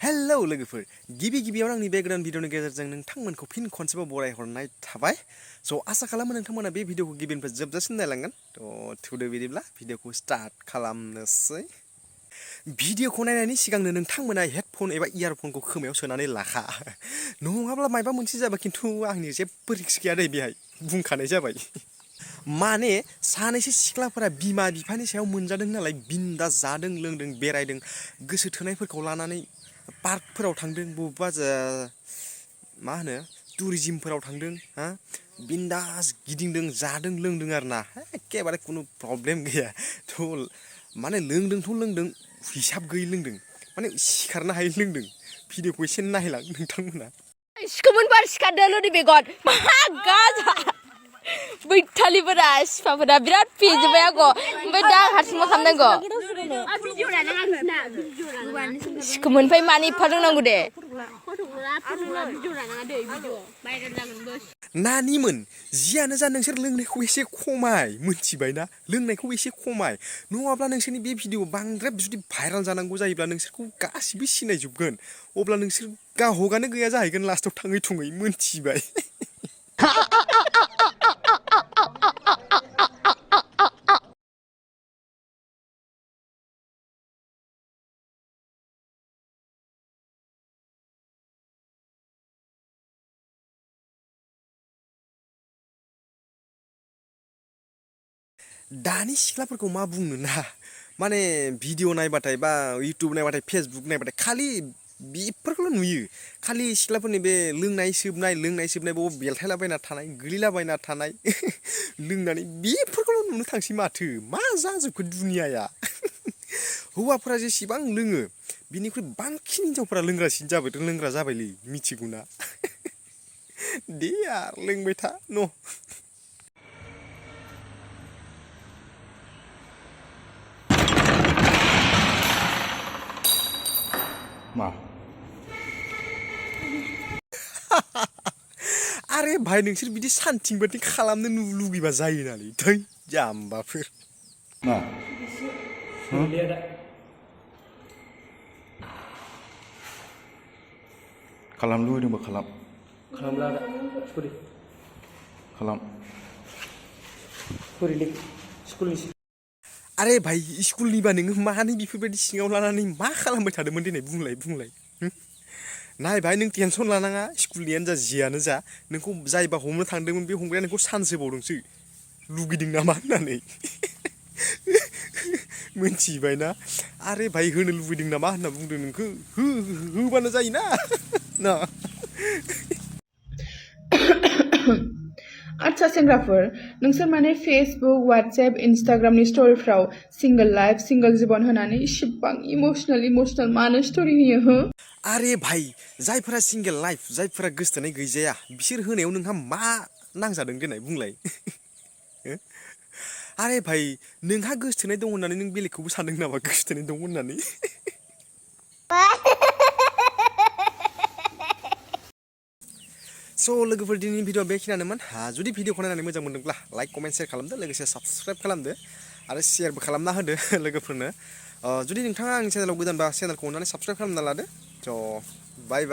hello लोगोफोर गिबियावनो आंनि बे गोदान भिडिअनि गेजेरजों नोंथांमोनखौ फिन खनसेबाव बरायहरनाय थाबाय स' आसा खालामो नोंथांमोना बे भिडिअखौ गिबिनिफ्राय जोबजासिम नायलांगोन थ' थुदो बिदिब्ला भिडिअखौ स्टार्ट खालामनोसै भिडिअखौ नायनायनि सिगांनो नोंथांमोना हेडफन एबा इयारफनखौ खोमायाव सोनानै लाखा नङाब्ला मायबा मोनसे जाबा खिन्थु आंनि जेबो रिक्स गैया दे बेहाय बुंखानाय जाबाय माने सानैसो सिख्लाफोरा बिमा बिफानि सायाव मोनजादों नालाय बिन्दास जादों लोंदों बेरायदों गोसो थोनायफोरखौ लानानै पार्कफोराव थांदों बबेबा मा होनो टुरिजिमफोराव थांदों हा बिन्दास गिदिंदों जादों लोंदों आरोना एखेबारे खुनु प्रब्लेम गैया थ' माने लोंदोंथ' लोंदों हिसाब गैयै लोंदों माने सिखारनो हायै लोंदों भिडिअखौ एसे नायलां नोंथांमोना सिखोमोन बार सिखारदों लोदि बेगन मा गाजा बैथालिफोरा सिफाफोरा बिराद फेजोबबाय आंखौ ओमफ्राय दा हारसिं मा खालामनांगौ सिखोमोननिफ्राय मानो एफा रोंनांगौ दे नानिमोन जियानो जा नोंसोर लोंनायखौ एसे खमाय मोनथिबाय ना लोंनायखौ एसे खमाय नङाब्ला नोंसोरनि बे भिडिअ बांद्राय जुदि भाइराल जानांगौ जायोब्ला नोंसोरखौ गासिबो सिनायजोबगोन अब्ला नोंसोर गाहगानो गैया जाहैगोन लास्टआव थाङै थुङै मोनथिबाय दानि सिख्लाफोरखौ मा बुंनो ना माने भिडिअ नायबाथाय बा इउटुब नायबाथाय फेसबुक नायबाथाय खालि बेफोरखौल' नुयो खालि सिख्लाफोरनि बे लोंनाय सोबनाय बाव बेलथायलाबायना थानाय गोलैलाबायना थानाय लोंनानै बेफोरखौल' नुनो थांसै माथो मा जाजोबखो दुनियाया हौवाफोरा जेसेबां लोङो बिनिख्रुइ बांसिन हिनजावफोरा लोंग्रा जाबायलै मिथिगौना दे यार लोंबाय था न' मा आरे भाई नोंसोर बिदि सानथिं बाथिं खालामनो लुगैबा जायो नालै थै जाम्बाफोर मा खालाम लुगैदोंबा खालामला सरि खालाम सरिलै स्कुलनि आरे भाई स्कुलनिबा नोङो मानो बेफोरबायदि सिङाव लानानै मा खालामबाय थादोंमोन दिनै बुंलाय नाय भाई नों टेनसन लानाङा स्कुलनियानो जा जियानो जा नोंखौ जायबा हमनो थांदोंमोन बे हमग्राया नोंखौ सान्स होबावदोंसो लुगैदों नामा होननानै मोनथिबाय ना आरे भाई होनो लुबैदों नामा होनना बुंदों नोंखौ होबानो जायोना ना आच्छा सेंग्राफोर नोंसोर माने फेसबुक व्हाट्सएप इन्स्टाग्रामनि स्ट'रिफ्राव सिंगल लाइफ सिंगल जिबन होनानै इसिबां इमोसनेल मानो स्ट'रि होयो हो आरे भाई जायफोरा सिंगल लाइफ जायफोरा गोसथोनाय गैजाया बिसोर होनायाव नोंहा मा नांजादों देनाय बुंलाय आरे भाई नोंहा गोसथोनाय दं होननानै नों बेलेगखौबो सानदों नामा गोसथोनाय दं होननानै स' लोगोफोर दिनैनि भिडिअ बेखिनियानोमोन जुदि भिडिअखौ नायनानै मोजां मोनदोंब्ला लाइक कमेन्ट शेयार खालामदो लोगोसे साबस्क्राइब खालामदो आरो शेयारबो खालामना होदो लोगोफोरनो जुदि नोंथाङा आंनि चेनेलाव गोदानबा चेनेलखौ अननानै साबस्क्राइब खालामना लादो स' बाय